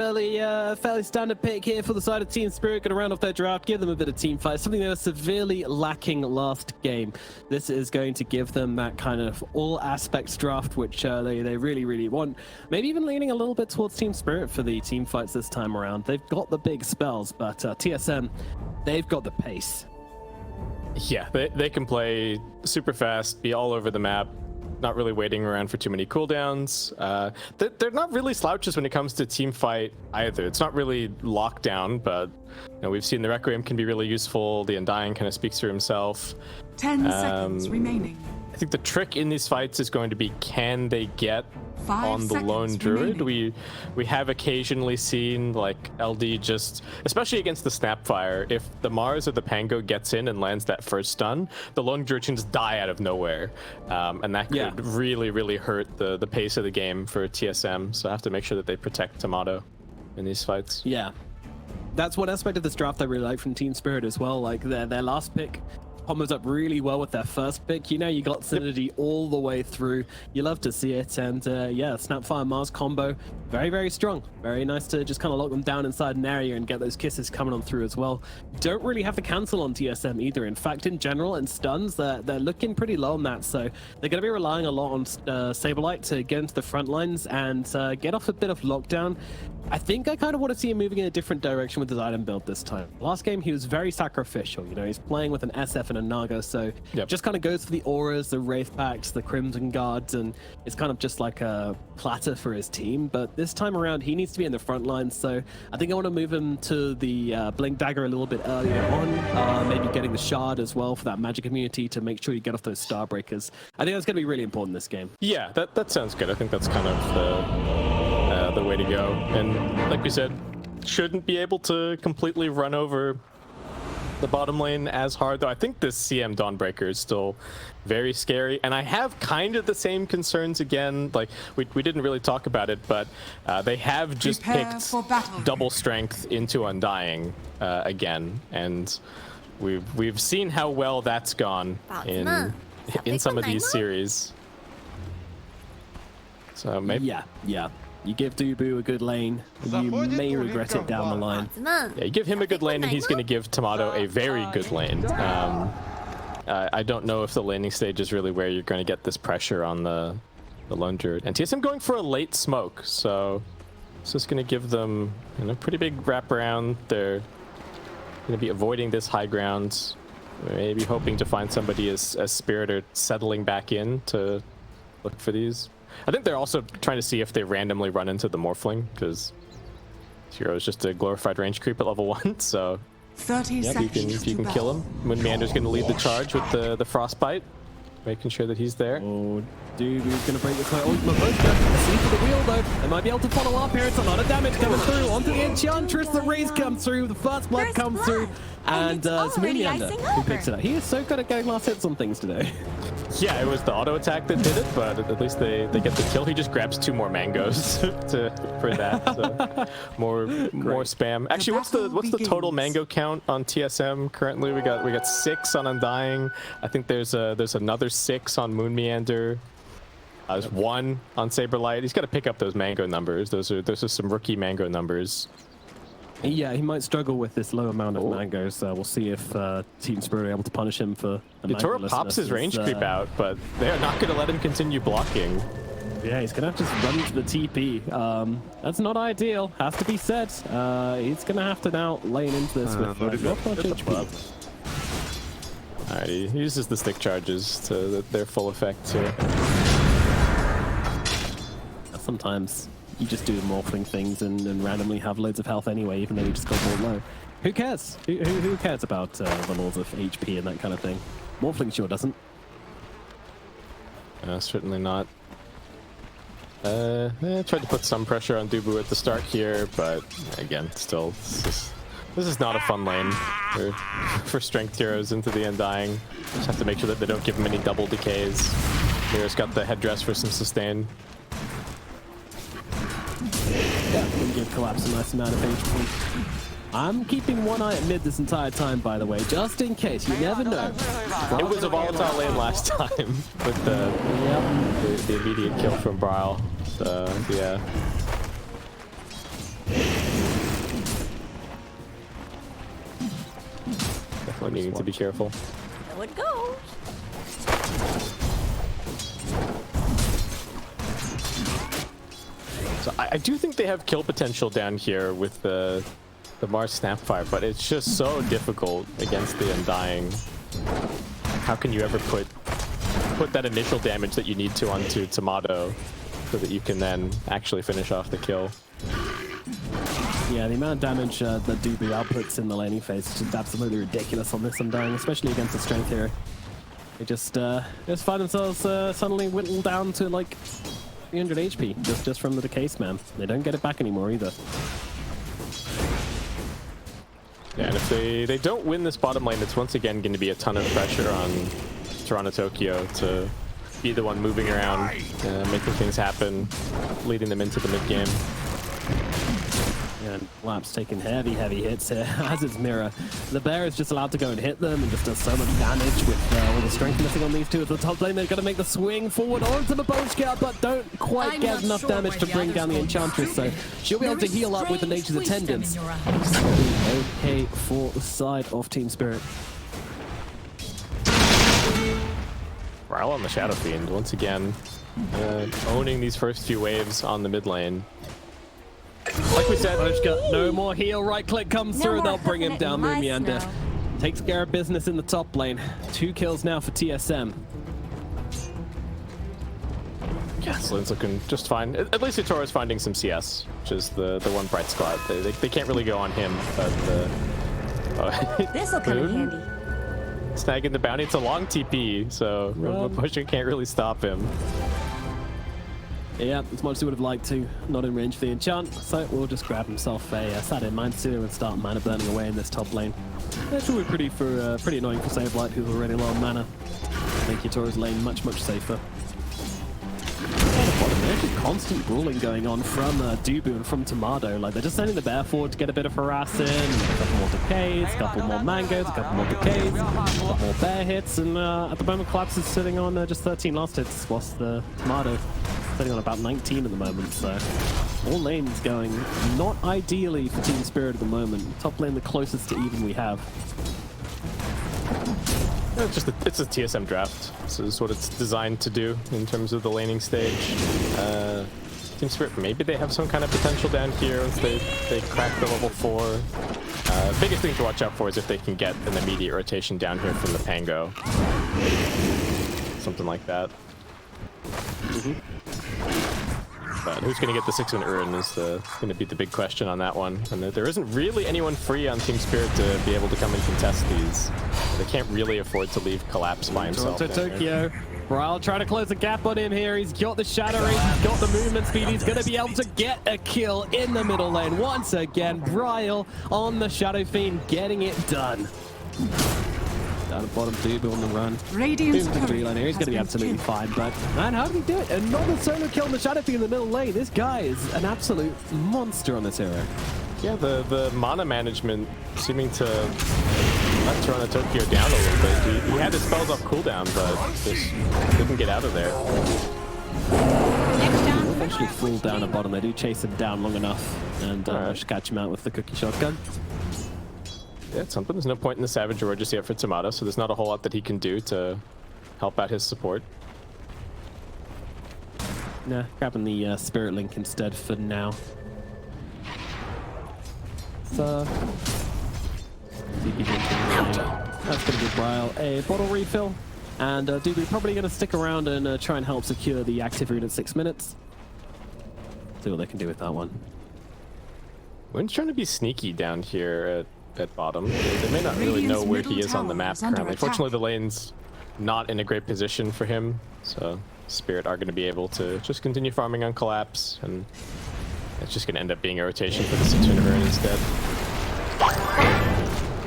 Fairly standard pick here for the side of Team Spirit. Going to round off their draft, give them a bit of team fight, something they were severely lacking last game. This is going to give them that kind of all aspects draft, which they really want. Maybe even leaning a little bit towards Team Spirit for the team fights this time around. They've got the big spells, but TSM, they've got the pace. Yeah, they can play super fast, be all over the map. Not really waiting around for too many cooldowns. They're not really slouches when it comes to team fight either. It's not really lockdown, but we've seen the Requiem can be really useful. The Undying kind of speaks for himself. 10 seconds remaining. I think the trick in these fights is going to be, can they get on the lone druid? We have occasionally seen like LD just, especially against the Snapfire, if the Mars or the Pango gets in and lands that first stun, the lone druid can just die out of nowhere, and that could really hurt the pace of the game for TSM. So I have to make sure that they protect Tomato in these fights. Yeah, that's one aspect of this draft I really like from Team Spirit as well. Like their last pick combos up really well with their first pick. You got Synody all the way through. You love to see it. And yeah, Snapfire Mars combo, very strong. Very nice to just kind of lock them down inside an area and get those kisses coming on through as well. Don't really have to cancel on TSM either. In fact, in general, in stuns, they're looking pretty low on that. So they're going to be relying a lot on Saberlight to get into the front lines and get off a bit of lockdown. I think I kind of want to see him moving in a different direction with his item build this time. Last game, he was very sacrificial. He's playing with an SF and a Naga, so just kind of goes for the auras, the Wraith Packs, the Crimson Guards, and it's kind of just like a platter for his team. But this time around, he needs to be in the front lines, so I think I want to move him to the Blink Dagger a little bit earlier on, maybe getting the Shard as well for that magic immunity to make sure you get off those Starbreakers. I think that's going to be really important this game. Yeah, that sounds good. I think that's kind of the way to go. And like we said, shouldn't be able to completely run over the bottom lane as hard, though. I think this CM Dawnbreaker is still very scary, and I have kind of the same concerns again. Like we didn't really talk about it, but they have just picked double strength into Undying again, and we've seen how well that's gone in some of these series. So maybe yeah. You give Dubu a good lane, you may regret it down the line. Yeah, you give him a good lane, and he's going to give Tomato a very good lane. I don't know if the laning stage is really where you're going to get this pressure on the lone druid. And TSM going for a late smoke, so this is going to give them pretty big wraparound. They're going to be avoiding this high ground, maybe hoping to find somebody as Spirit are settling back in to look for these. I think they're also trying to see if they randomly run into the Morphling, because Hero is just a glorified range creep at level 1, so 30 seconds if you can kill him. Moonmander's going to lead the charge with the Frostbite, making sure that he's there. Oh, dude, he's going to break this way. Ultimate Booster, asleep at the wheel though. They might be able to follow up here. It's a lot of damage coming through. Onto the Enchantress, the raise comes through, the first blood comes through, and it's Moonlander who picks it up. He is so good at getting last hits on things today. Yeah, it was the auto attack that did it, but at least they get the kill. He just grabs 2 more mangoes for that. So more spam. Actually, what's the total mango count on TSM currently? We got 6 on Undying. I think there's another 6 on Moonmeander. There's 1 on Saberlight. He's got to pick up those mango numbers. Those are some rookie mango numbers. Yeah, he might struggle with this low amount of mangoes. We'll see if Team Spirit are able to punish him for the Toro pops his range creep out, but they're not going to let him continue blocking. Yeah, he's going to have to just run into the TP. That's not ideal, has to be said. He's going to have to now lane into this with not much HP. Alright, he uses the stick charges to their full effect here. Sometimes you just do morphling things and randomly have loads of health anyway, even though you just got more low. Who cares? Who cares about the laws of HP and that kind of thing? Morphling sure doesn't. Certainly not. Tried to put some pressure on Dubu at the start here, but again, still, this is not a fun lane for strength heroes into the Undying. Just have to make sure that they don't give him any double decays. Mira's got the headdress for some sustain. Yeah, can give Collapse a nice amount of HP. I'm keeping one eye at mid this entire time, by the way, just in case. You never know. It was a volatile lane last time with the immediate kill from Brawl. So, yeah. We're needing to be careful. So it goes. So I do think they have kill potential down here with the Mars Snapfire, but it's just so difficult against the Undying. How can you ever put that initial damage that you need to onto Tomato so that you can then actually finish off the kill? Yeah, the amount of damage that Dubu outputs in the laning phase is just absolutely ridiculous on this Undying, especially against a strength hero. They just find themselves suddenly whittled down to like 300 HP just from the decay spam. They don't get it back anymore either. Yeah, and if they don't win this bottom lane, it's once again going to be a ton of pressure on Toronto Tokyo to be the one moving around, making things happen, leading them into the mid game. And Lap's taking heavy hits here, as is Mirror. The Bear is just allowed to go and hit them and just does so much damage with all the strength missing on these two. At the top lane, they're going to make the swing forward onto the Bone Scout, but don't quite get enough damage to bring down the Enchantress, so she'll be able to heal up with the Nature's Attendants. Okay for the side of Team Spirit. Ryle on the Shadow Fiend, once again, owning these first few waves on the mid lane. Like we said, Oshka, no more heal. Right click comes through, they'll bring him down. Mumianda takes care of business in the top lane. 2 kills now for TSM. Yeah, this lane's looking just fine. At least Utoro's finding some CS, which is the one bright spot. They can't really go on him, but This'll come in handy. Snagging the bounty. It's a long TP, so Pusher can't really stop him. Yeah, as much as he would have liked to, not in range for the enchant, so we'll just grab himself a Saturn Mind Sealer and start mana burning away in this top lane. That's will be pretty annoying for Savelight, who's already low on mana. I think Utoro's lane much safer. There's just constant brawling going on from Dubu and from Tomato. Like, they're just sending the Bear forward to get a bit of harass in, a couple more decays, a couple more mangoes, a couple more decays, a couple more bear hits, and at the moment Collapse is sitting on just 13 last hits, whilst the Tomato sitting on about 19 at the moment, so all lanes going not ideally for Team Spirit at the moment. Top lane the closest to even we have. It's a TSM draft. This is what it's designed to do in terms of the laning stage. Team Spirit, maybe they have some kind of potential down here once they crack the level 4. Biggest thing to watch out for is if they can get an immediate rotation down here from the Pango. Something like that. But who's going to get the 6-minute rune is going to be the big question on that one. And there isn't really anyone free on Team Spirit to be able to come and contest these. They can't really afford to leave Collapse by himself. Toronto Tokyo. Ryle trying to close the gap on him here. He's got the Shadow Race, he's got the movement speed. He's going to be able to get a kill in the middle lane. Once again, Ryle on the Shadow Fiend, getting it done. Down at bottom, Dubu on the run. Radiant's He's going to be absolutely fine, but man, how did he do it? Another solo kill on the Shadow Fiend in the middle lane. This guy is an absolute monster on this hero. Yeah, the mana management seeming to let Toronto Tokyo down a little bit. He had his spells off cooldown, but just couldn't get out of there. He'll eventually fall down at bottom. They do chase him down long enough, and just catch him out with the cookie shotgun. Yeah, it's something. There's no point in the Savage Roar just yet for Tomato, so there's not a whole lot that he can do to help out his support. Nah, grabbing the Spirit Link instead for now. So, that's going to give Ryle a bottle refill, and Dubu probably going to stick around and try and help secure the active rune at 6 minutes. See what they can do with that one. Wynn's trying to be sneaky down here at bottom. They may not really know where he is on the map currently. Fortunately, the lane's not in a great position for him, so Spirit are going to be able to just continue farming on Collapse, and it's just going to end up being a rotation for the 6-minute rune instead.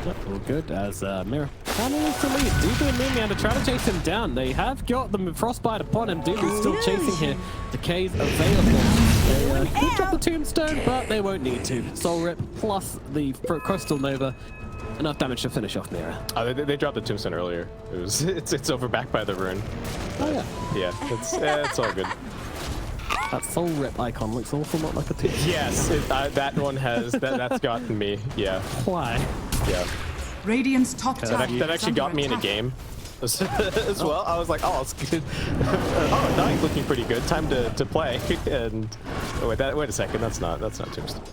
Yep, all good as Mirror finally to lead. Dubu and Mumianda trying to chase him down. They have got the Frostbite upon him. Dubu's still chasing here. Decay's available. They could drop the Tombstone, but they won't need to. Soul Rip plus the Crystal Nova. Enough damage to finish off Mirror. Oh, they dropped the Tombstone earlier. It's over back by the rune. Oh yeah. Yeah, it's all good. That Soul Rip icon looks awful, not like a Tombstone. Yes, that one has that's gotten me. Yeah. Why? Yeah. Radiant's top tower. That actually got me in a game as well. I was like, oh, it's good. Oh, Dying's looking pretty good. Time to play. And oh, wait a second. That's not Tombstone.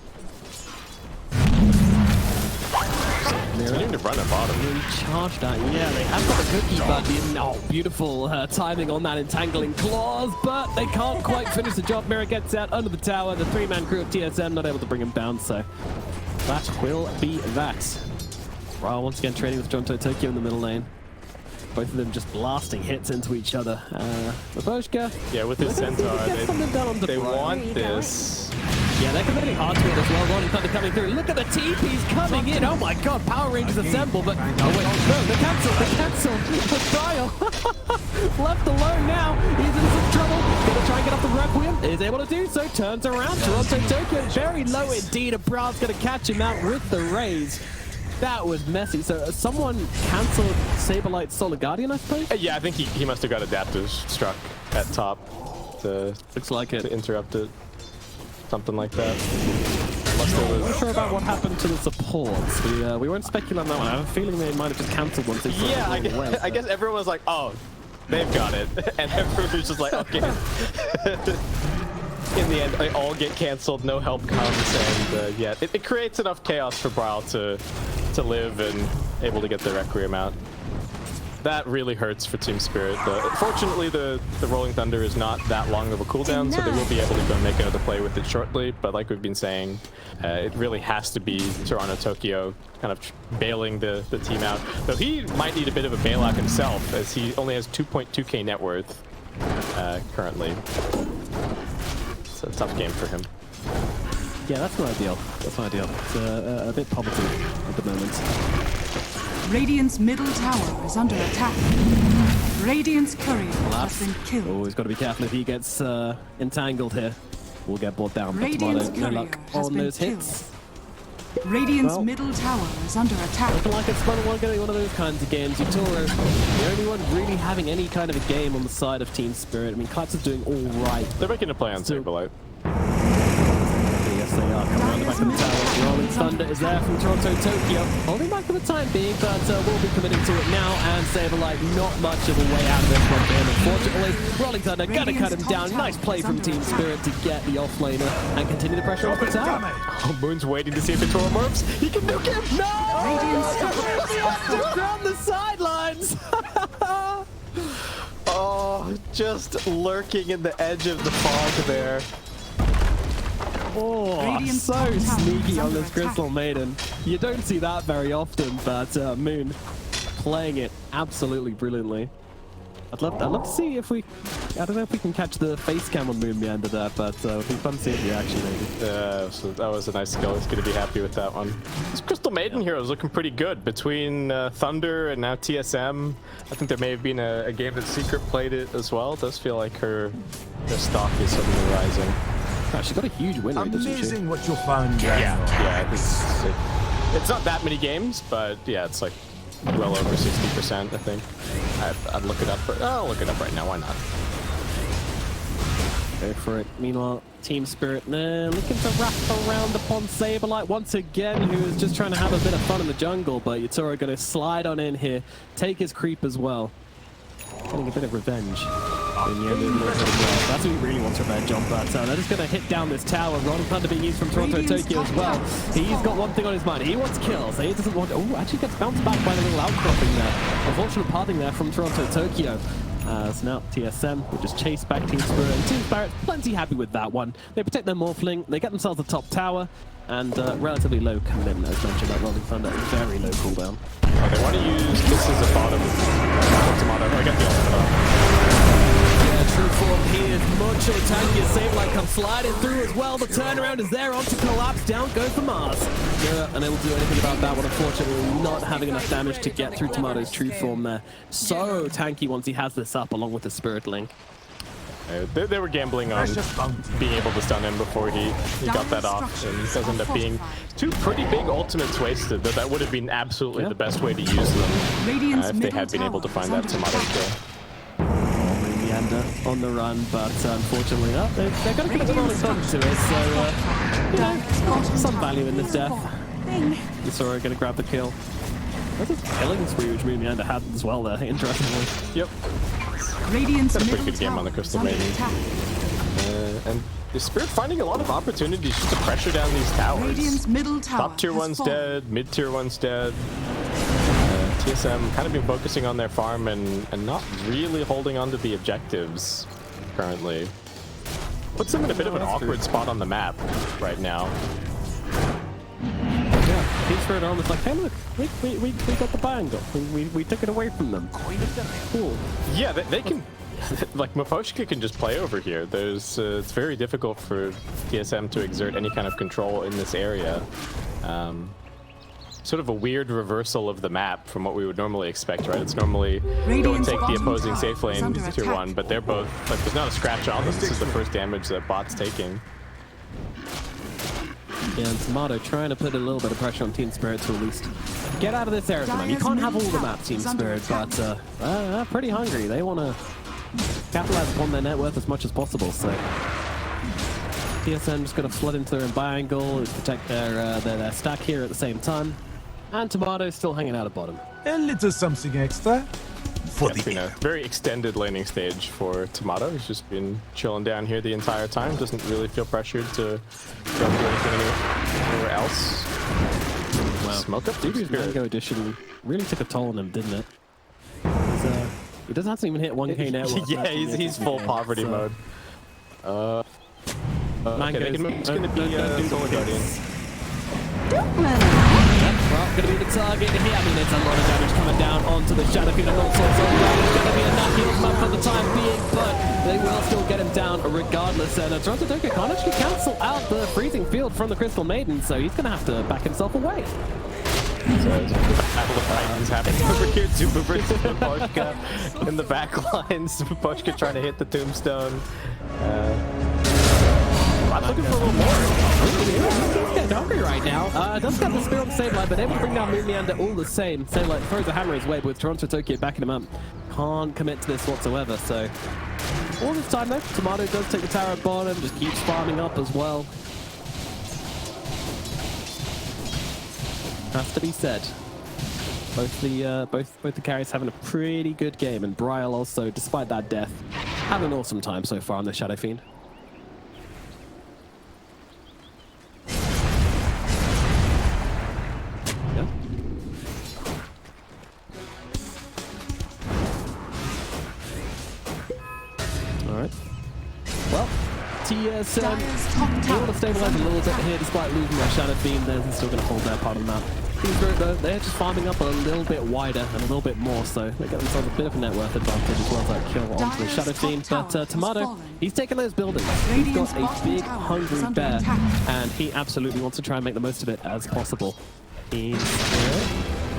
Continuing to run at bottom. Really charged that. Yeah, they have got the cookie, but beautiful timing on that entangling claws, but they can't quite finish the job. Mira gets out under the tower. The three-man crew of TSM not able to bring him down, so that will be that. Wow, once again trading with Toronto Tokyo in the middle lane. Both of them just blasting hits into each other. Baboshka. Yeah, with his centaur, they want this. Yeah, they're committing hard to it as well. Ronnie Thunder coming through. Look at the TPs coming in. Oh my god, Power Rangers assemble, but oh wait, no, they're cancelled. The trial left alone now. He's in some trouble. Gonna try and get off the Requiem. Is able to do so. Turns around. Toronto Tokyo very low indeed. And Bra's gonna catch him out with the raise. That was messy. So someone cancelled Saberlight's Solar Guardian, I suppose? Yeah, I think he must have got adaptive struck at top to, looks like it, to interrupt it. Something like that. I'm not sure about what happened to the supports. We won't speculate on that one. I have a feeling they might have just cancelled once they yeah, I guess everyone was like, oh, they've got it. And everyone was just like, okay. In the end, they all get cancelled, no help comes, and yeah, it creates enough chaos for Brawl to live and able to get the Requiem out. That really hurts for Team Spirit. Fortunately, the Rolling Thunder is not that long of a cooldown, so they will be able to go make another play with it shortly. But like we've been saying, it really has to be Toronto Tokyo kind of bailing the team out. Though he might need a bit of a bailout himself, as he only has 2.2k net worth currently. It's a tough game for him. Yeah, that's not ideal. That's not ideal. It's a bit poverty at the moment. Radiant's middle tower is under attack. Radiant's courier has been killed. Oh, he's got to be careful if he gets entangled here. We'll get brought down. Radiant's no luck on those hits. Radiant's middle tower is under attack. Looking like it's one of those kinds of games. Utoro, the only one really having any kind of a game on the side of Team Spirit. I mean, Clutch is doing all right. They're making a play on Saberlight. Yes, they are. Coming around the back of the tower. Rolling Thunder is there from Toronto Tokyo. Holding back for the time being, but we'll be committing to it now. And Saberlight, not much of a way out of this one for him, unfortunately. Rolling Thunder gonna cut him down. Nice play from Team Spirit to get the offlaner and continue the pressure off the tower. Oh, Moon's waiting to see if the Toro moves. He can nuke him. No! Around the sidelines. Oh, just lurking in the edge of the fog there. Oh, so sneaky on this Crystal Maiden. You don't see that very often, but Moon playing it absolutely brilliantly. I'd love to see if we... I don't know if we can catch the face cam on Moon behind of that, but it'd be fun to see the reaction maybe. So that was a nice skill. He's going to be happy with that one. This Crystal Maiden hero is looking pretty good. Between Thunder and now TSM, I think there may have been a game that Secret played it as well. It does feel like her stock is suddenly rising. Oh, she got a huge win rate, doesn't she? Amazing what you'll find. Yeah. It's not that many games, but yeah, it's like well over 60%, I think. I'd look it up, but I'll look it up right now. Why not? Go for it. Meanwhile, Team Spirit looking to wrap around upon Saberlight once again, who is just trying to have a bit of fun in the jungle, but Yutoro going to slide on in here, take his creep as well. Getting a bit of revenge. In the end, that's who he really wants revenge on, but they're just going to hit down this tower. Rolling Thunder being used from Toronto Tokyo as well. He's got one thing on his mind. He wants kills. He doesn't want... Oh, actually gets bounced back by a little outcropping there. Unfortunate parting there from Toronto Tokyo. So now TSM will just chase back Team Spirit. And Team Spirit plenty happy with that one. They protect their Morphling. They get themselves the top tower. And relatively low commitment, as mentioned, that Rolling Thunder. Very low cooldown. Oh, they want to use this as a bottom. Tomato. I got the ultimate. True form here. Mucho tanky. Saberlight comes sliding through as well. The turnaround is there. On to collapse. Down goes the Mars. Unable to do anything about that one, unfortunately. Not having enough damage to get through Tomato's true form there. So tanky once he has this up, along with the Spirit Link. They were gambling on being able to stun him before he got that off, and it does end up being two pretty big ultimates wasted. That would have been absolutely the best way to use them if they had been able to find that Tomato kill. On the run, but unfortunately, they're going to get the Rolling Thunder to it, so, you know, some value in this death. Yusoro going to grab the kill. That's a killing spree which Moonyander had as well there, interestingly. Yep. Radiant's Had a middle pretty good game on the tower Crystal is under Maiden. attack. And the Spirit finding a lot of opportunities just to pressure down these towers. Radiant's middle tower Top tier has one's fallen. dead, mid tier one's dead. TSM kind of been focusing on their farm and not really holding on to the objectives currently. Puts them in a bit of an awkward spot on the map right now. Yeah, Team Spirit are almost like, hey look, we got the bangle. We took it away from them. Cool. Yeah, they can, like Miposhka can just play over here. There's, it's very difficult for TSM to exert any kind of control in this area. Sort of a weird reversal of the map from what we would normally expect, right? It's normally go and take the opposing safe lane tier 1, but they're both, like, there's not a scratch on them. This is the first damage that bot's taking. Yeah, and Tomato trying to put a little bit of pressure on Team Spirit to at least get out of this area. Man. You can't have all the map, Team Spirit, but they're pretty hungry. They want to capitalize upon their net worth as much as possible, so TSM just going to flood into their own biangle, protect their stack here at the same time. And Tomato's still hanging out at bottom. A little something extra for It's been a very extended laning stage for Tomato. He's just been chilling down here the entire time. Doesn't really feel pressured to go do anything anywhere else. Wow. Smoke up Dude's Spirit. Mango Edition really took a toll on him, didn't it? He doesn't have to even hit 1k net worth. Yeah, he's full poverty mode. Mango's It's going to be Solar Guardian. Well, going to be the target here. I mean, there's a lot of damage coming down onto the Shadow Fiend and all sorts of damage. Going to be a knock heal for the time being, but they will still get him down regardless. And Toronto Tokyo can't actually cancel out the freezing field from the Crystal Maiden, so he's going to have to back himself away. So Battle of Titans happening over here. Zuba versus Miposhka in the back lines. Miposhka trying to hit the tombstone. I'm looking for a little more. He's getting hungry right now. Does have the spear on the save line, but able to bring down Moonyander all the same. Same like throws a hammer his way, but with Toronto Tokyo backing him up. Can't commit to this whatsoever, so all this time though, Tomato does take the tower at bottom, just keeps farming up as well. Has to be said. Both the carries having a pretty good game, and Brial also, despite that death, having an awesome time so far on the Shadow Fiend. Yeah. All right. Well, TSM able to stabilize a little bit here despite losing their Shadow Fiend. They're still going to hold their part of the map. Team Spirit though, they're just farming up a little bit wider and a little bit more, so they get themselves a bit of a net worth advantage as well as that kill onto the Shadow Fiend. But Tomato, he's taking those buildings. He's got a big hungry bear, and he absolutely wants to try and make the most of it as possible. I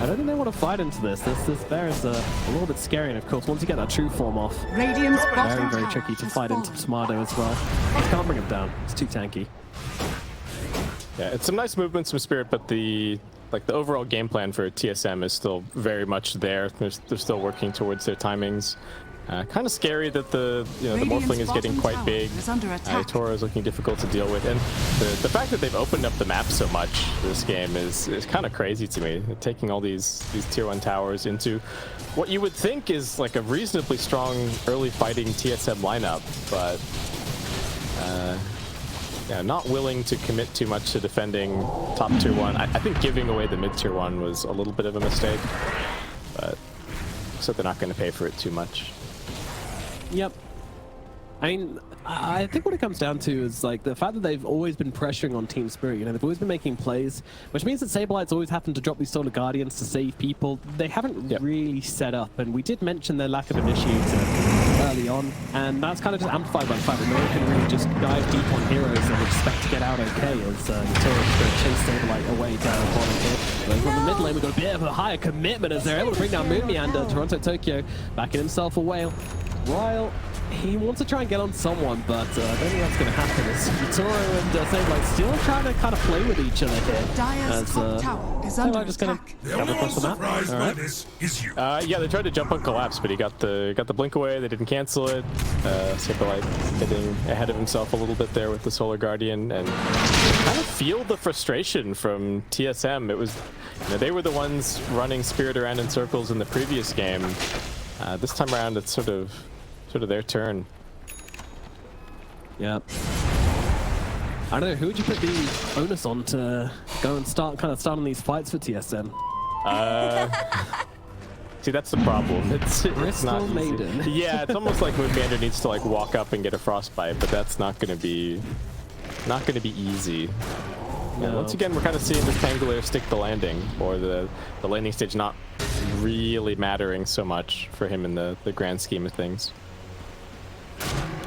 don't think they want to fight into this. This bear is a little bit scary, and of course, once you get that true form off, very tricky to fight into Tomato as well. You can't bring him down. It's too tanky. Yeah, it's some nice movements from Spirit, but the overall game plan for TSM is still very much there. They're still working towards their timings. Kind of scary that the Morphling is getting quite big. Tora is looking difficult to deal with, and the fact that they've opened up the map so much this game is kind of crazy to me. They're taking all these tier 1 towers into what you would think is like a reasonably strong early fighting TSM lineup, but yeah, not willing to commit too much to defending top tier 1. I think giving away the mid tier 1 was a little bit of a mistake, but so they're not going to pay for it too much. Yep. I mean, I think what it comes down to is like the fact that they've always been pressuring on Team Spirit. You know, they've always been making plays, which means that Saberlights always happen to drop these Solar Guardians to save people. They haven't really set up, and we did mention their lack of initiator early on, and that's kind of just amplified by the fact that no one can really just dive deep on heroes and expect to get out okay, as Natura's going to chase Saberlight away down the bottom here. But from the mid lane, we've got a bit of a higher commitment as they're able to bring down Moonyander. Toronto Tokyo backing himself away. Ryle he wants to try and get on someone, but I don't think that's going to happen. As Toro and Sableye still trying to kind of play with each other here. Dire's top tower is under just going attack. to cover across the map. All right. Yeah, they tried to jump on Collapse, but he got the blink away. They didn't cancel it. Sableye getting ahead of himself a little bit there with the Solar Guardian, and kind of feel the frustration from TSM. It was, they were the ones running Spirit around in circles in the previous game. This time around, it's sort of their turn. Yeah. I don't know, who would you put the onus on to go and start on these fights for TSM? See, that's the problem. It's not easy. Maiden. Yeah, it's almost like Moonbander needs to like walk up and get a frostbite, but that's not going to be easy. No. Yeah, once again, we're kind of seeing this Tangler stick the landing, or the landing stage not really mattering so much for him in the grand scheme of things.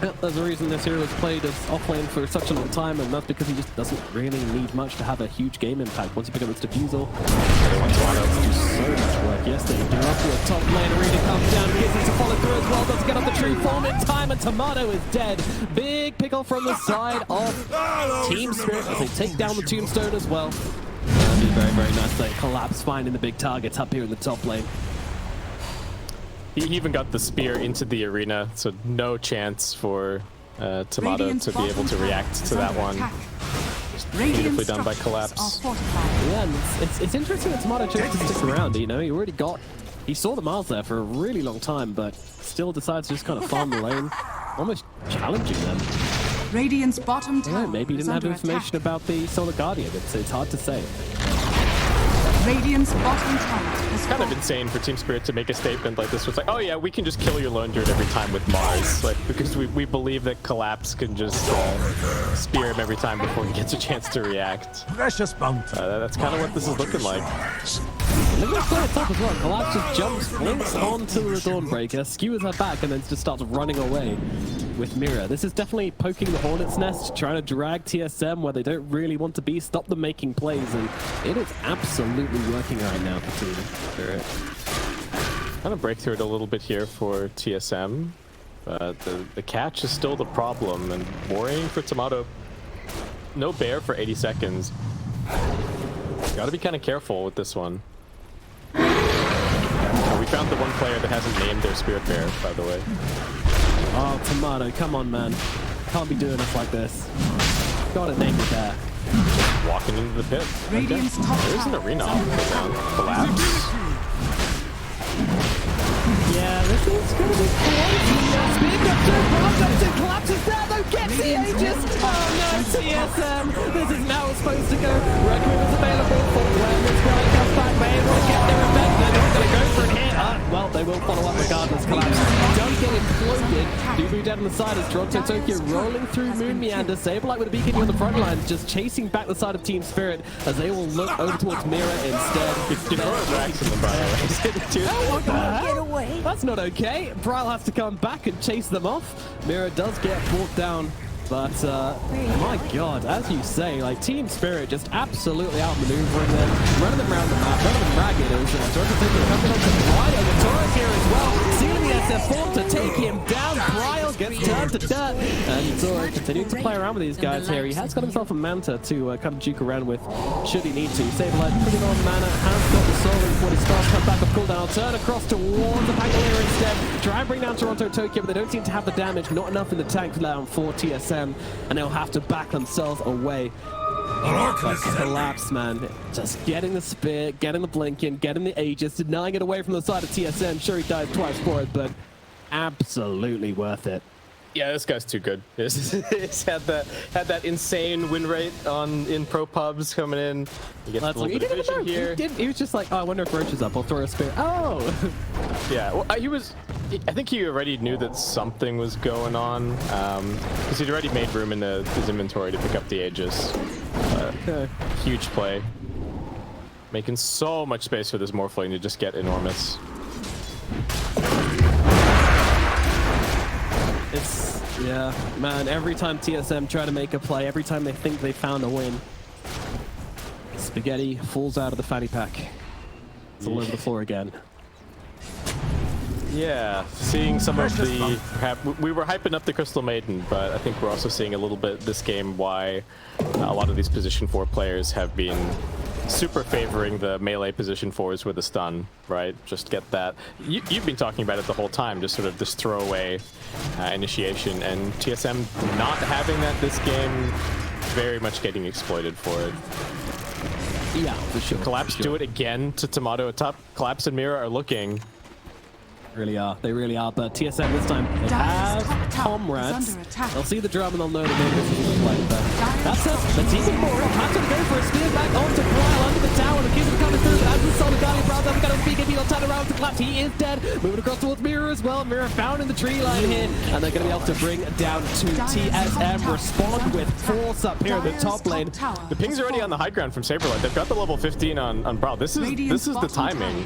Yeah, there's a reason this hero has played as offlane for such a long time, and that's because he just doesn't really need much to have a huge game impact. Once you pick up its defusal, they want to do so much work. Yes, they do. Up to the top lane, Arena comes down, gets it to follow through as well, doesn't get up the true form in time, and Tomato is dead. Big pickle from the side of Team Spirit as they take down the Tombstone as well. That'd be very, very nice. They collapse, finding the big targets up here in the top lane. He even got the spear into the arena, so no chance for Tomato to be able to react to that one. Just beautifully done by Collapse. Yeah, and it's interesting that Tomato chose to stick around. You know, he saw the Mars there for a really long time, but still decides to just kind of farm the lane, almost challenging them. Radiant's bottom tower. Maybe he didn't have information about the Solar Guardian. It's hard to say. Radiant's bottom tower is Kind of insane for Team Spirit to make a statement like this. It's like, oh yeah, we can just kill your lone druid every time with Mars, like because we believe that Collapse can just spear him every time before he gets a chance to react. Precious bounty. That's kind of what this is looking like. Look at the top as well. Collapse just jumps, blinks onto the Dawnbreaker, skewers her back, and then just starts running away with Mira. This is definitely poking the hornet's nest, trying to drag TSM where they don't really want to be, stop them making plays, and it is absolutely working right now for Team Spirit. Kind of break through it a little bit here for TSM, but the catch is still the problem, and worrying for Tomato. No bear for 80 seconds. Gotta be kind of careful with this one. We found the one player that hasn't named their Spirit Bear, by the way. Oh, Tomato, come on, man. Can't be doing us like this. Gotta name it there. Walking into the pit. Radiant's top There's an tower arena is off under the attack. ground. Collapse. Yeah, this is gonna be crazy. Speed up to Bronco, collapses there, though, gets the Aegis. Oh no, TSM. This is now it's supposed to go. Requiem is available for when this guy comes back. They will get their revenge. They're not gonna go for it here. Well, they will follow up regardless. Collapse don't get imploded. Dubu dead on the side as Toronto Tokyo rolling through Moon Meander. Sableye with a beacon on the front lines, just chasing back the side of Team Spirit as they will look over towards Mira instead. Get away. That's not okay. Brile has to come back and chase them off. Mira does get brought down, but my god, as you say, like Team Spirit just absolutely outmaneuvering them, running them around the map, running them ragged. It was Toronto Tokyo coming on to Brile, and the Taurus here as well, sealing the SF4 to take him down. Brile gets turned to dirt, and Toro continuing to play around with these guys here. He has got himself a Manta to kind of juke around with, should he need to. Sableye putting on mana, has got the soul before the stars come back off cooldown. I'll turn across towards the Pangolier instead, try and bring down Toronto Tokyo, but they don't seem to have the damage, not enough in the tank down for TSM, and they'll have to back themselves away. But Collapse, man, just getting the spear, getting the blinking, getting the Aegis, denying it away from the side of TSM. Sure, he died twice for it, but absolutely worth it. Yeah, this guy's too good. He's had that insane win rate in pro pubs coming in. He gets a little bit of vision here. He was just like, oh, I wonder if Roach is up. I'll throw a spear. Oh! Yeah, well, I think he already knew that something was going on, because he'd already made room in his inventory to pick up the Aegis. Okay. Huge play. Making so much space for this Morphling to just get enormous. Yeah, man, every time TSM try to make a play, every time they think they found a win, Spaghetti falls out of the fanny pack. It's all over the floor again. Yeah, seeing some of the we were hyping up the Crystal Maiden, but I think we're also seeing a little bit this game why a lot of these position 4 players have been super favoring the melee position 4s with a stun, right? Just get that. You've been talking about it the whole time, just sort of this throwaway initiation, and TSM not having that this game, very much getting exploited for it. Yeah, for sure. Collapse do it again to Tomato at top. Collapse and Mira are looking. They really are, but TSM this time, they have comrades. They'll see the drum and they'll know that maybe this is a play, but that's it. They're teaming more. Have to go for a spear back onto Bryle under the tower. The kids are coming through, but as the Solid Guardian Bryle doesn't get on BKB, they'll turn around to Collapse. He is dead. Moving across towards Mira as well. Mira found in the tree line here, and they're going to be able to bring down to TSM. Respond with force up here in the top lane. The ping's already on the high ground from Saberlight. They've got the level 15 on Bryle. This is the timing.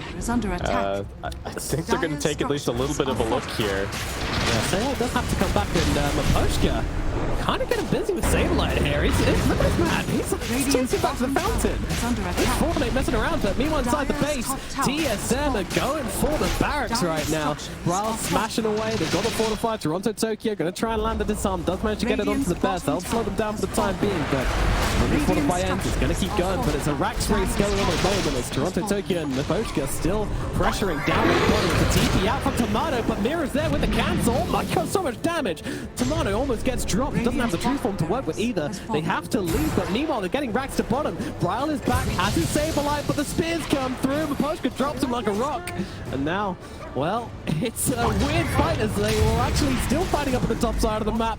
I think they're going to take at least a little bit of a look here. Yeah, Saberlight does have to come back, and Maposhka kind of getting busy with Saberlight here. Look at this man. He's chasing back to the fountain. Fortnite messing around, but meanwhile inside the base, TSM are going for the barracks right now. Bryle smashing away. They've got the fortified. Toronto Tokyo going to try and land the disarm. Does manage to get it onto the best. They'll slow them down for the time being, but when the fortify ends, it's going to keep going. But it's a Rax race going on at the moment as Toronto Tokyo and Maposhka still pressuring down the bottom. It's a TP out from Tomato, but Mira's there with the cancel. Oh my god, so much damage. Tomato almost gets dropped. Doesn't have the true form to work with either. They have to leave, but meanwhile they're getting Rax to bottom. Bryle is back, has his Saberlight, but the spears come through. Maposhka drops him like a rock. And now, well, it's a weird fight as they were actually still fighting up at the top side of the map.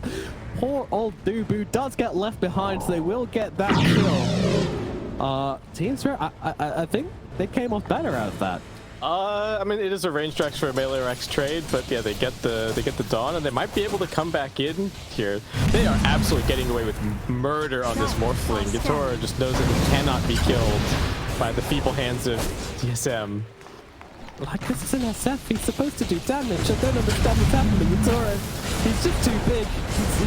Poor old Dubu does get left behind, so they will get that kill. Team Spirit, I think they came off better out of that. I mean, it is a range Rax for a melee Rax trade, but yeah, they get the Dawn, and they might be able to come back in here. They are absolutely getting away with murder on this Morphling. Gatoro just knows that he cannot be killed by the feeble hands of TSM. Like, this is an SF, he's supposed to do damage. I don't understand what's happening. Gatoro, he's just too big. He's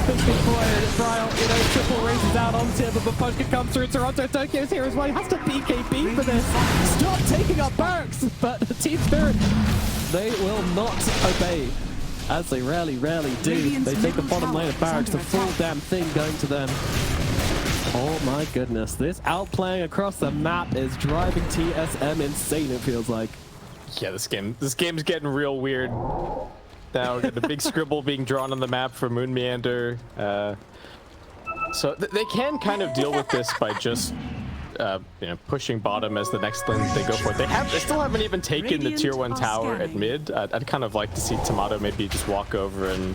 big boy, and Bryle, triple races out onto him, but Maposhka comes through. Toronto Tokyo's here as well. He has to BKB for this. Stop taking up barracks! But Team Spirit, they will not obey. As they rarely do. They take the bottom lane of barracks, the full damn thing going to them. Oh my goodness, this outplaying across the map is driving TSM insane, it feels like. Yeah, this game's getting real weird. Now we got the big scribble being drawn on the map for Moon Meander. So they can kind of deal with this by just pushing bottom as the next lane they go for it. They still haven't even taken the tier 1 tower at mid. I'd kind of like to see Tomato maybe just walk over and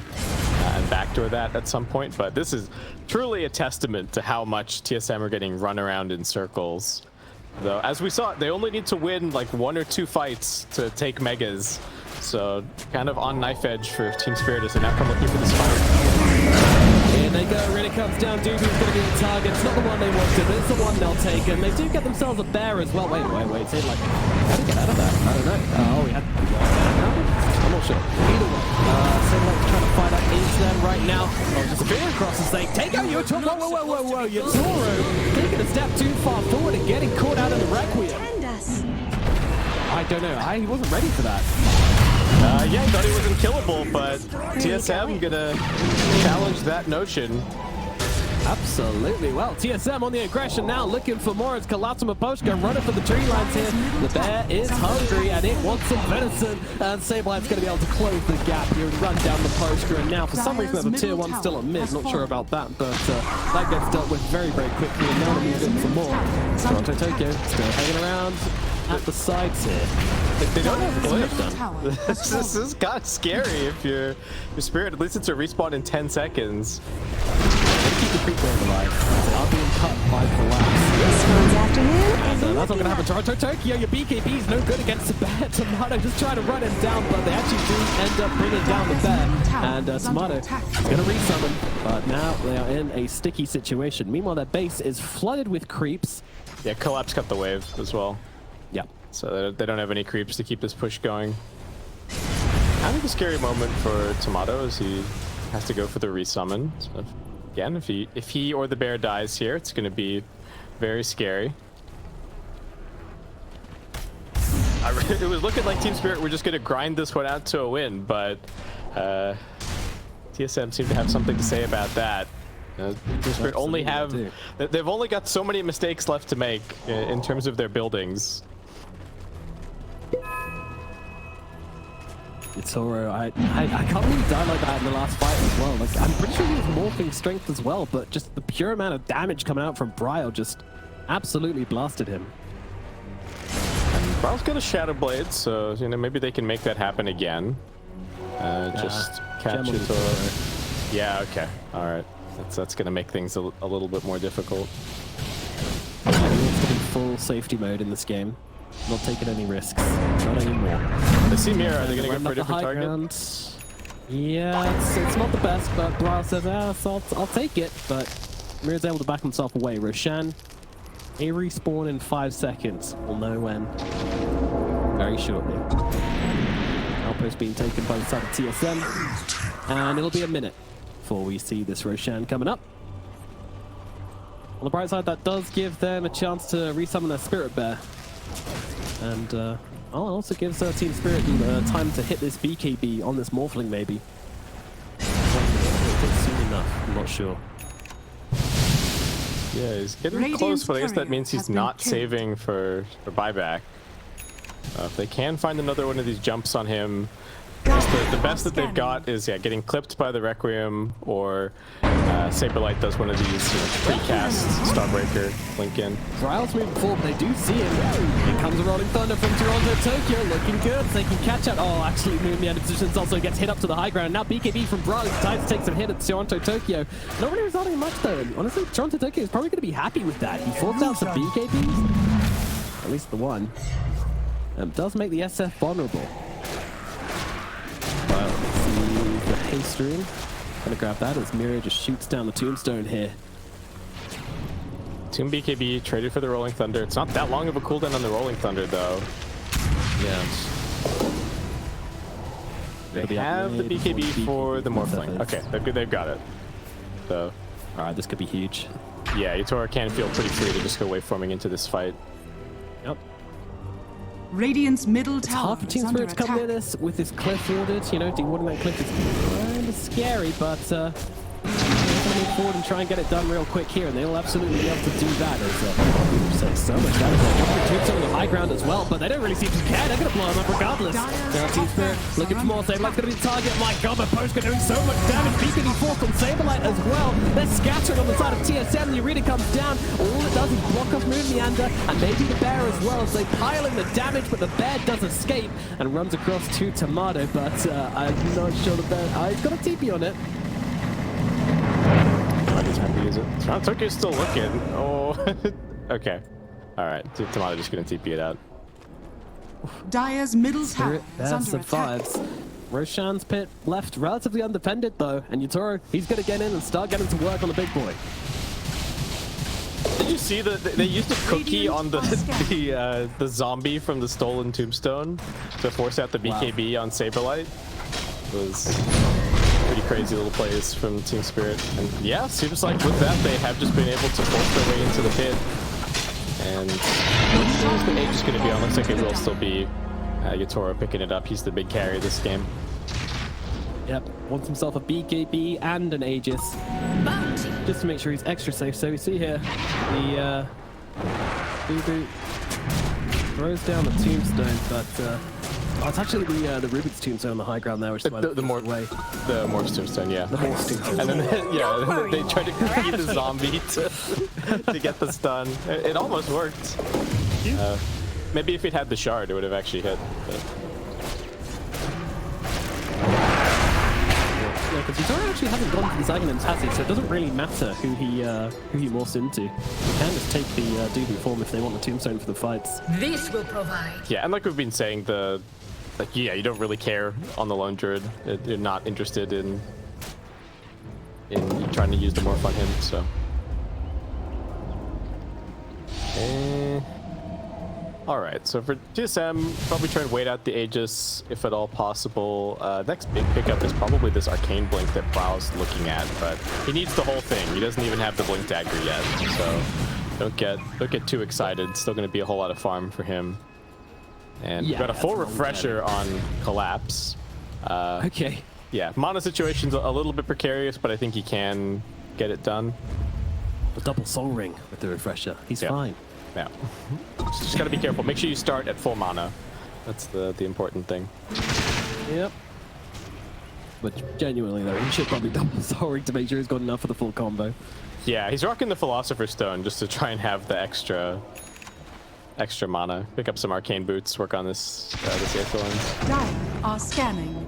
backdoor that at some point, but this is truly a testament to how much TSM are getting run around in circles. Though, as we saw, they only need to win like 1 or 2 fights to take megas. So kind of on knife edge for Team Spirit as they now come looking for this fight. Here they go, really comes down. Dubu's going to be the target. It's not the one they wanted, but it's the one they'll take. And they do get themselves a bear as well. Wait. It's like, how do you get out of that? I don't know. We had I'm not sure. Either way. Saberlight's trying to fight up into them right now. Oh, just a veer across and saying, take out Yotoro. Whoa. Yotoro taking a step too far forward and getting caught out in the Requiem. I don't know. He wasn't ready for that. Yeah, he thought he wasn't killable, but TSM gonna challenge that notion. Absolutely. Well, TSM on the aggression now, looking for more as Collapse and Maposhka running for the tree lines here. The bear is hungry and it wants some venison. And Sablight's going to be able to close the gap here and run down Maposhka. And now, for some reason, there's a tier 1 still at mid. Not sure about that, but that gets dealt with very quickly. And now they're moving for more. Toronto Tokyo still hanging around at the sides here. They don't have glyph. This is kind of scary if you're Spirit. At least it's a respawn in 10 seconds. Keep the creep going alive. They are being cut by Collapse. This one's afternoon. And that's not going to happen. Toronto Tokyo, your BKB is no good against the bear. Tomato just trying to run him down, but they actually do end up bringing down the bear. And Tomato is going to resummon, but now they are in a sticky situation. Meanwhile, their base is flooded with creeps. Yeah, Collapse cut the wave as well. Yeah. So they don't have any creeps to keep this push going. Kind of a scary moment for Tomato as he has to go for the resummon. So again, if he or the bear dies here, it's going to be very scary. it was looking like Team Spirit were just going to grind this one out to a win, but TSM seemed to have something to say about that. Team Spirit only have, they've only got so many mistakes left to make in terms of their buildings. Toro, I can't believe he died like that in the last fight as well. Like, I'm pretty sure he was morphing strength as well, but just the pure amount of damage coming out from Bryle just absolutely blasted him. Bryle's got a Shadow Blade, so you know maybe they can make that happen again. Just catch it. Yeah, okay, all right. That's gonna make things a little bit more difficult. He needs to be full safety mode in this game. Not taking any risks. Not anymore. They see Mira. Are they gonna go for a different target? Ground. Yeah, it's not the best, but Bryle says, so I'll take it. But Mira's able to back himself away. Roshan, a respawn in 5 seconds. We'll know when. Very shortly. Outpost being taken by the side of TSM. And it'll be a minute before we see this Roshan coming up. On the bright side, that does give them a chance to resummon their Spirit Bear. And also gives Team Spirit time to hit this BKB on this Morphling, maybe. Soon enough, I'm not sure. Yeah, he's getting close, but I guess that means he's not saving for buyback. If they can find another one of these jumps on him, the best that they've got is getting clipped by the Requiem, or Saberlight does one of these precast Starbreaker link in. Bryle's moving forward, they do see him. Here comes a Rolling Thunder from Toronto, Tokyo, looking good. They can catch up. Oh, actually, moving out of positions also gets hit up to the high ground. Now BKB from Bryle decides to take some hit at Toronto, Tokyo. Not really resulting in much though. Honestly, Toronto, Tokyo is probably going to be happy with that. He forced out some BKBs, at least the one. Does make the SF vulnerable. The haste rune. Gonna grab that as Mira just shoots down the tombstone here. Tomb BKB traded for the Rolling Thunder. It's not that long of a cooldown on the Rolling Thunder though. Yeah. They have the BKB for the Morphling. Okay, they've got it. So, alright, this could be huge. Yeah, Yutora can feel pretty free to just go waveforming into this fight. Yep. Radiant's middle It's tower hard for Team Spirit to come near this with this cliff ordered. You know, dewarding that cliff is kind of scary, but they're going to move forward and try and get it done real quick here, and they'll absolutely be able to do that. As so much damage. They're jumping on the high ground as well, but they don't really seem to care. They're going to blow them up regardless. Now Team Spirit looking for more. Sablelight's going to be the target. My god, the Posker doing so much damage. BKB forced on Saberlight as well. They're scattering on the side of TSM. The Arena comes down. All it does is block off Moon Meander, and maybe the Bear as well, as they pile in the damage, but the Bear does escape and runs across to Tomato, but I'm not sure the Bear... he's got a TP on it. I just have to use it. Tokyo's still looking. Oh, okay. All right, Tomato just gonna TP it out. Dire's middle tower is under survives. attack. Roshan's pit left relatively undefended though, and Yutoro, he's gonna get in and start getting to work on the big boy. Did you see that they used a cookie on the zombie from the stolen tombstone to force out the BKB on Saberlight? It was pretty crazy little plays from Team Spirit. And yeah, seems like with that they have just been able to force their way into the pit. And as the age is going to be on, looks like it will still be Yutoro picking it up. He's the big carry this game. Yep, wants himself a BKB and an Aegis, just to make sure he's extra safe. So we see here, the Boo throws down the tombstone, but it's actually the Rubik's tombstone on the high ground there, which is why the Morph's tombstone, yeah. The Morph's tombstone. And then they tried to cookie the zombie to get the stun. It almost worked. Maybe if it had the shard, it would have actually hit. But. Yeah, because Yutoro actually hasn't gone for the Zaganim's, has he? So it doesn't really matter who he morphs into. He can just take the Doobie form if they want the tombstone for the fights. This will provide. Yeah, and like we've been saying, you don't really care on the Lone Druid. You're not interested in trying to use the morph on him, so. Alright, so for TSM, probably try and wait out the Aegis if at all possible. Next big pickup is probably this Arcane Blink that Bryle's looking at, but he needs the whole thing. He doesn't even have the Blink Dagger yet, so don't get too excited. Still going to be a whole lot of farm for him. And Yeah, we've got a that's full a long refresher on Collapse. Okay. Yeah, mana situation's a little bit precarious, but I think he can get it done. A double soul ring with the refresher. He's fine. Yeah. Just gotta be careful. Make sure you start at full mana. That's the important thing. Yep. But genuinely though, he should probably double soul ring to make sure he's got enough for the full combo. Yeah, he's rocking the Philosopher's Stone just to try and have the extra mana. Pick up some arcane boots, work on this Aether lens. Dire are scanning.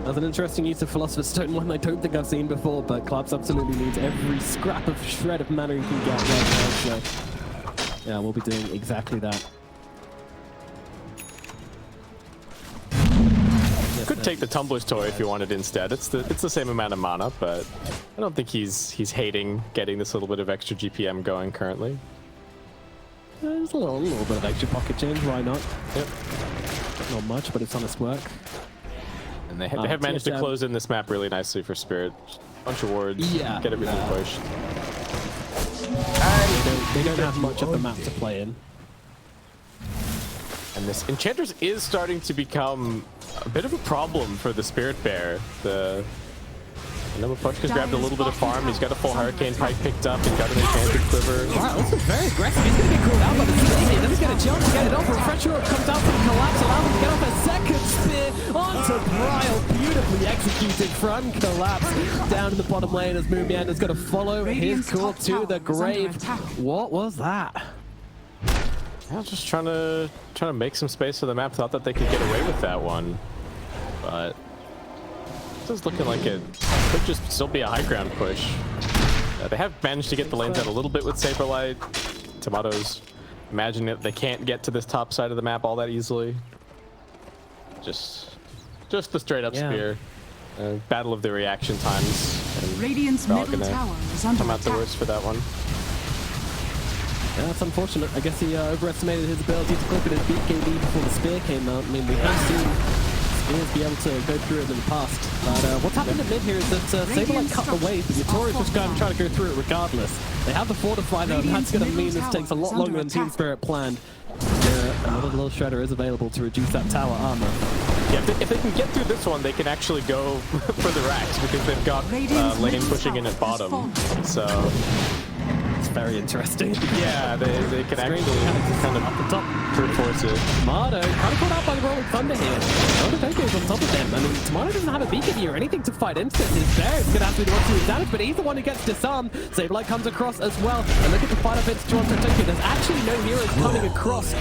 That's an interesting use of Philosopher's Stone, one I don't think I've seen before, but Collapse absolutely needs every scrap of shred of mana he can get right now, so yeah, we'll be doing exactly that. Could take the Tumbler's Toy if you wanted instead. It's the same amount of mana, but I don't think he's hating getting this little bit of extra GPM going currently. There's a little bit of extra pocket change, why not? Yep. Not much, but it's honest work. And they have managed to close in this map really nicely for Spirit. Bunch of wards, get everything pushed. They don't have much of the map to play in. And this Enchantress is starting to become a bit of a problem for the Spirit Bear. The Pushka's grabbed a little bit of farm. He's got a full Hurricane Pike picked up. He's got an Enchanted Quiver. Wow, this is very aggressive. He's going to get called out by the speed. He doesn't get a chance to get it off. Refresher comes out from Collapse, allows him to get off a second spear onto Bryle. Beautifully executed from Collapse. Down in the bottom lane as Moomiander's got to follow his call to the grave. What was that? I was just trying to make some space for the map. Thought that they could get away with that one, but this is looking like it could just still be a high ground push. They have managed to get the lanes out a little bit with Saberlight. Tomatoes imagine that they can't get to this top side of the map all that easily. Just the straight up spear. Battle of the reaction times. And Radiant's middle tower is under come out the attack. worst for that one. Yeah, that's unfortunate. I guess he overestimated his ability to clip it and beat KD before the spear came out. I mean, we have seen spears be able to go through it in the past. But what's happened in mid here is that Saberlight cut the wave, but Yatora's just going to try to go through it regardless. They have the fortify though, and that's going to mean this takes a lot longer than Team Spirit planned. Another little shredder is available to reduce that tower armor. Yeah, if they can get through this one, they can actually go for the racks because they've got lane pushing in at bottom. So it's very interesting. Yeah, they can actually kind of up the top brute force it. Tomato kind of caught out by the rolling thunder here. Tomado's on top of them. I mean, Tomato doesn't have a beacon here or anything to fight instant. His bear is going to have to be the one to do damage, but he's the one who gets disarmed. Saberlight comes across as well. And look at the fight of it's Toronto Tokyo. There's actually no heroes coming across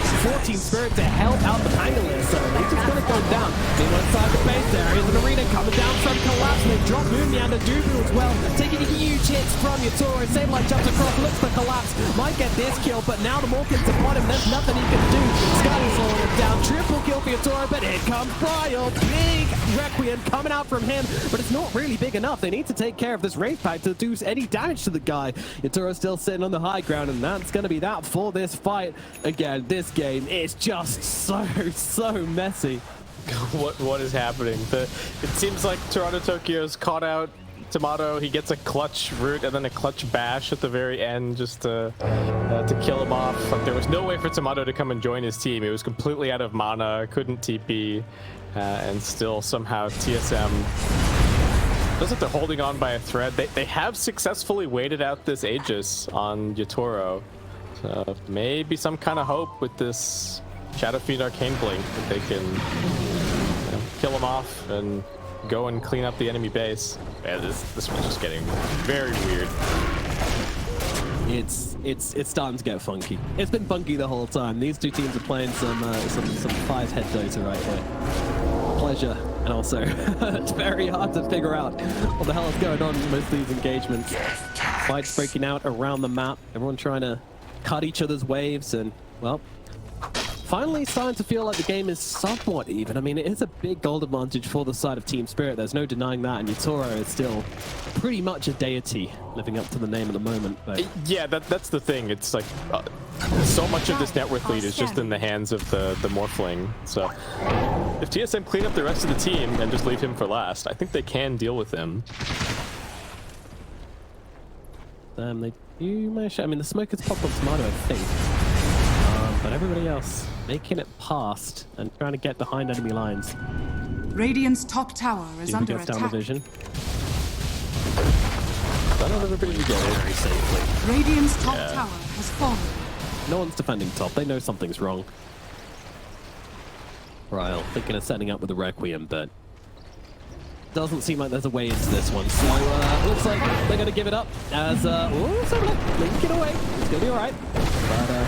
14 Spirit to help out the Pangolins, so they're just going to go down. Meanwhile, inside the base, there is an arena coming down from Collapse. They drop Moomiander, Dubu as well, taking huge hits from Yatoro. Saberlight jumps across, looks for Collapse, might get this kill, but now the Morkins upon him, there's nothing he can do. Sky's slowing him down, triple kill for Yatoro, but here comes Bryle. Big Requiem coming out from him, but it's not really big enough. They need to take care of this Wraith Pack to do any damage to the guy. Yatoro's still sitting on the high ground, and that's going to be that for this fight. Again, this game is just so messy. What is happening? It seems like Toronto Tokyo's caught out Tomato. He gets a clutch root and then a clutch bash at the very end just to kill him off. Like, there was no way for Tomato to come and join his team. He was completely out of mana, couldn't TP, and still somehow TSM looks like they're holding on by a thread. They have successfully waited out this Aegis on Yatoro. So maybe some kind of hope with this Shadow Fiend Arcane Blink that they can kill him off and go and clean up the enemy base. Yeah, this one's just getting very weird. It's starting to get funky. It's been funky the whole time. These two teams are playing some five-head Dota right here. Pleasure, and also it's very hard to figure out what the hell is going on in most of these engagements. Fights breaking out around the map. Everyone trying to cut each other's waves, and well, finally starting to feel like the game is somewhat even. I mean, it is a big gold advantage for the side of Team Spirit. There's no denying that, and Yatoro is still pretty much a deity, living up to the name at the moment. But yeah, that's the thing. It's like so much of this net worth lead is just in the hands of the Morphling. So if TSM clean up the rest of the team and just leave him for last, I think they can deal with him. They do manage. I mean, the smoke has popped on Tomato, I think. But everybody else making it past and trying to get behind enemy lines. Radiant's top tower is under Gets down the attack. vision. I don't know everybody to get it. Very safely. Radiant's top tower has fallen. No one's defending top. They know something's wrong. Ryle thinking of setting up with the Requiem, but doesn't seem like there's a way into this one. So looks like they're going to give it up as Link it away. It's going to be all right. But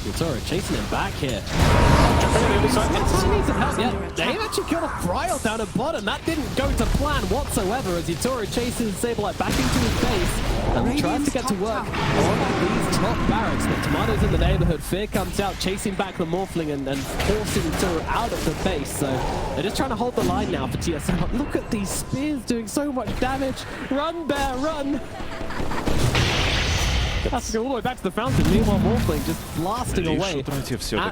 Yutaro chasing him back here. He needs some help. Yeah, they actually killed a Ryle down at bottom. That didn't go to plan whatsoever as Yutaro chases Sableye back into his base and tries to get to work on these top barracks. But Tomato's in the neighborhood. Fear comes out, chasing back the Morphling and forcing Yutaro out of the base. So they're just trying to hold the line now for TSM. Look at these spears doing so much damage. Run, Bear, run! Has to go all the way back to the fountain. Meanwhile, Morphling just blasting away at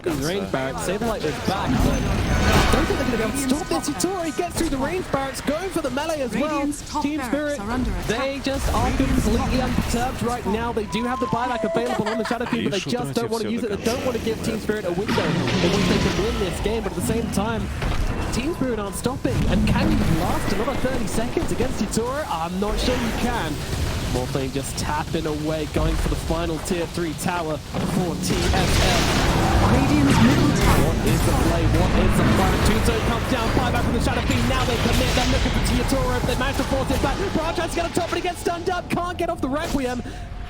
these range barracks. Sableye is back, but I don't think they're going to be able to stop this. Yutaro gets through the range barracks, going for the melee as well. Team Spirit, they just are completely unperturbed right now. They do have the buyback available on the Shadow King, but they just don't want to use it. They don't want to give Team Spirit a window in which they can win this game, but at the same time, Team Spirit aren't stopping. And can you last another 30 seconds against Yutaro? I'm not sure you can. Morphling just tapping away, going for the final tier 3 tower for TSM. Radiant's middle tower. What is the play? What is the plan? Tombstone comes down, Payback from the Shadow Fiend. Now they commit. They're looking for Yutaro. They manage to force it back. Brian tries to get on top, but he gets stunned up. Can't get off the Requiem.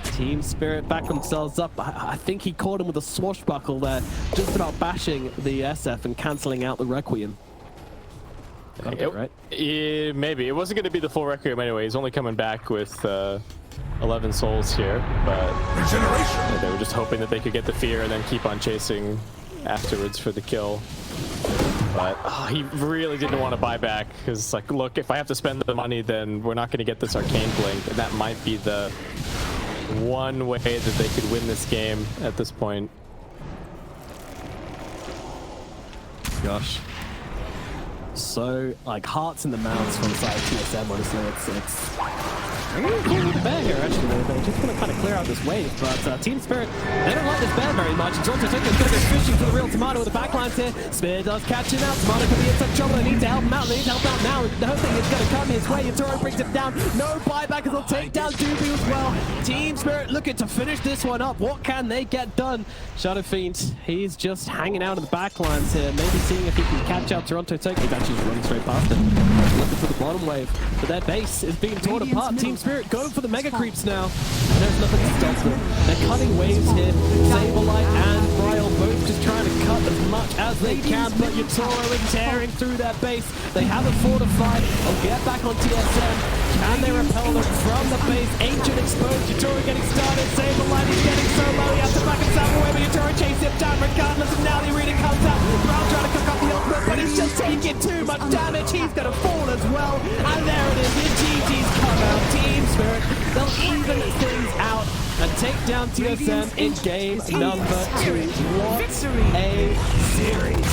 Team Spirit back themselves up. I think he caught him with a swashbuckle there, just about bashing the SF and cancelling out the Requiem. Right? Maybe. It wasn't going to be the full Requiem anyway. He's only coming back with 11 souls here, but they were just hoping that they could get the fear and then keep on chasing afterwards for the kill. But he really didn't want to buy back because it's like, look, if I have to spend the money, then we're not going to get this Arcane Blink, and that might be the one way that they could win this game at this point. Gosh. So, like, hearts in the mouths from the side of TSM, honestly. It's I'm going to call it a bear here, actually. They're just going to kind of clear out this wave, but Team Spirit, they don't like this bear very much. Toronto Take's going to go fishing for the real Tomato with the backlines here. Spear does catch him out. Tomato could be in some trouble. They need to help him out. They need to help him out now. The whole thing is going to come his way. Yutaro brings him down. No buyback as they'll take down Doobie as well. Team Spirit looking to finish this one up. What can they get done? Shadow Fiend, he's just hanging out in the backlines here, maybe seeing if he can catch out Toronto Take. He's actually running straight past him. Looking for the bottom wave, but their base is being torn apart. Team Spirit going for the mega creeps now. There's nothing to stop them. They're cutting waves here. Sableye and Ryle both just trying to cut as much as they can, but Yutaro is tearing through their base. They have it fortified. They'll get back on TSM. Can they repel them from the base? Ancient exposed. Yutaro getting started. Sableye is getting so low. He has to back himself away, but Yutaro chases him down regardless. And now the arena comes out. Brown trying to cook up the ultimate, but he's just taking too much damage. He's going to fall as well. And there it is. The GG's come out. Team Spirit, they'll even things out and take down TSM in game number 2. What a series.